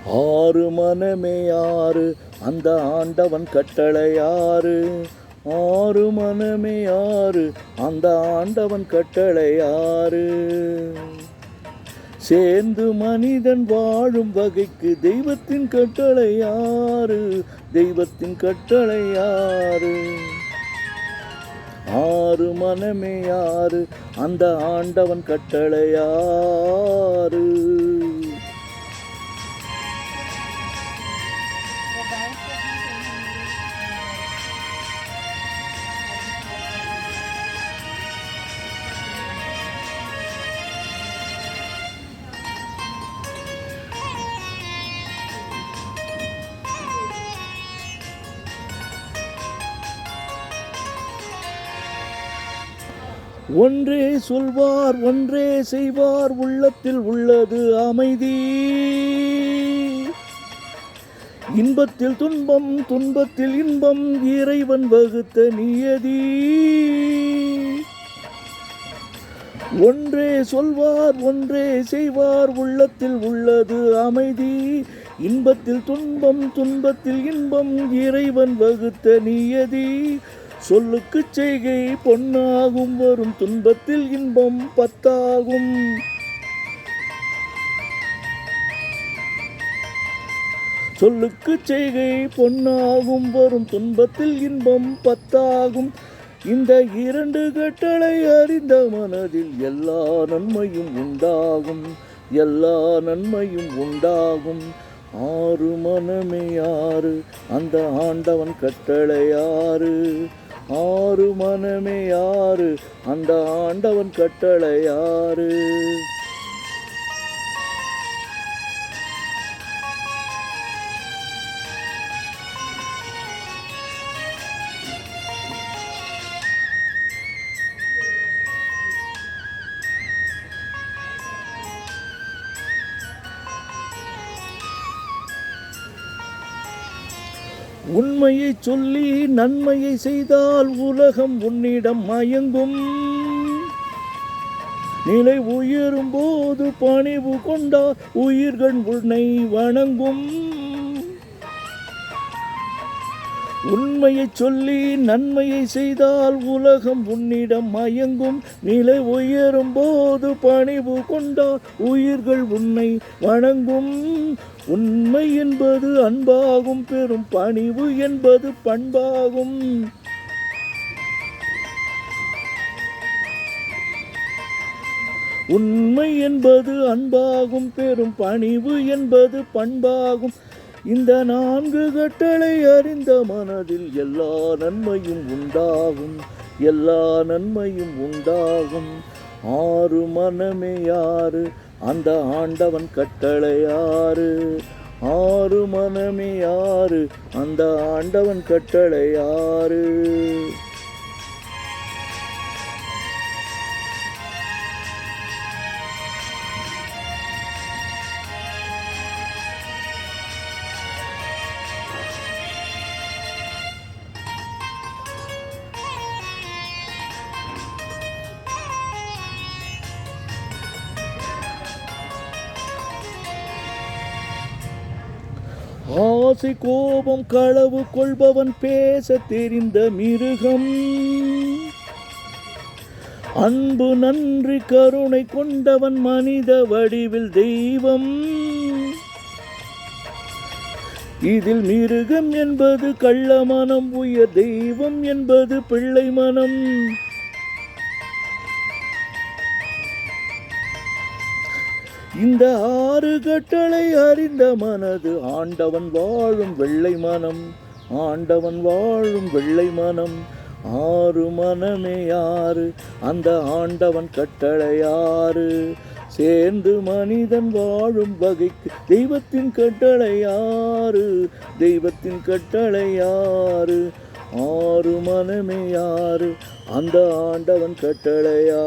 ஆறு மனமே ஆறு அந்த ஆண்டவன் கட்டளையாறு. ஆறு மனமே ஆறு அந்த ஆண்டவன் கட்டளையாறு. சேர்ந்து மனிதன் வாழும் வகைக்கு தெய்வத்தின் கட்டளையாறு. தெய்வத்தின் கட்டளையாறு. ஆறு மனமே ஆறு அந்த ஆண்டவன் கட்டளையாறு. ஒன்றே சொல்வார் ஒன்றே செய்வார் உள்ளத்தில் உள்ளது அமைதி. இன்பத்தில் துன்பம் துன்பத்தில் இன்பம் இறைவன் வகுத்த நியதி. ஒன்றே சொல்வார் ஒன்றே செய்வார் உள்ளத்தில் உள்ளது அமைதி. இன்பத்தில் துன்பம் துன்பத்தில் இன்பம் இறைவன் வகுத்த நியதி. சொல்லுக்கு செய்கை பொன்னாகும் வரும் துன்பத்தில் இன்பம் பத்தாகும். சொல்லுக்கு செய்கை பொன்னாகும் வரும் துன்பத்தில் இன்பம் பத்தாகும். இந்த இரண்டு கட்டளை அறிந்த மனதில் எல்லா நன்மையும் உண்டாகும். எல்லா நன்மையும் உண்டாகும். ஆறு மனமே ஆறு அந்த ஆண்டவன் கட்டளையாறு. ஆறு மனமே ஆறு அந்த ஆண்டவன் கட்டளையாறு. உண்மையை சொல்லி நன்மையை செய்தால் உலகம் உன்னிடம் மயங்கும். நிலை உயரும் போது பணிவு கொண்டால் உயிர்கள் உன்னை வணங்கும். உண்மையை சொல்லி நன்மையை செய்தால் உலகம் உன்னிடம் மயங்கும். நிலை உயரும் போது பணிவு கொண்டால் உயிர்கள் உன்னை வணங்கும். உண்மை என்பது அன்பாகும் பெரும் பணிவு என்பது பண்பாகும். உண்மை என்பது அன்பாகும் பெரும் பணிவு என்பது பண்பாகும். இந்த நான்கு கட்டளை அறிந்த மனதில் எல்லா நன்மையும் உண்டாகும். எல்லா நன்மையும் உண்டாகும். ஆறு மனமே ஆறு அந்த ஆண்டவன் கட்டளையாறு. ஆறு மனமே ஆறு அந்த ஆண்டவன் கட்டளையாறு. ஆசை கோபம் களவு கொள்பவன் பேச தெரிந்த மிருகம். அன்பு நன்றி கருணை கொண்டவன் மனித வடிவில் தெய்வம். இதில் மிருகம் என்பது கள்ள மனம், உயர் தெய்வம் என்பது பிள்ளை மனம். இந்த ஆறு கட்டளை அறிந்த மனது ஆண்டவன் வாழும் வெள்ளை மனம். ஆண்டவன் வாழும் வெள்ளை மனம். ஆறு மனமே ஆறு அந்த ஆண்டவன் கட்டளையாறு. சேர்ந்து மனிதன் வாழும் வகைக்கு தெய்வத்தின் கட்டளையாறு. தெய்வத்தின் கட்டளையாறு. ஆறு மனமே ஆறு அந்த ஆண்டவன் கட்டளையாறு.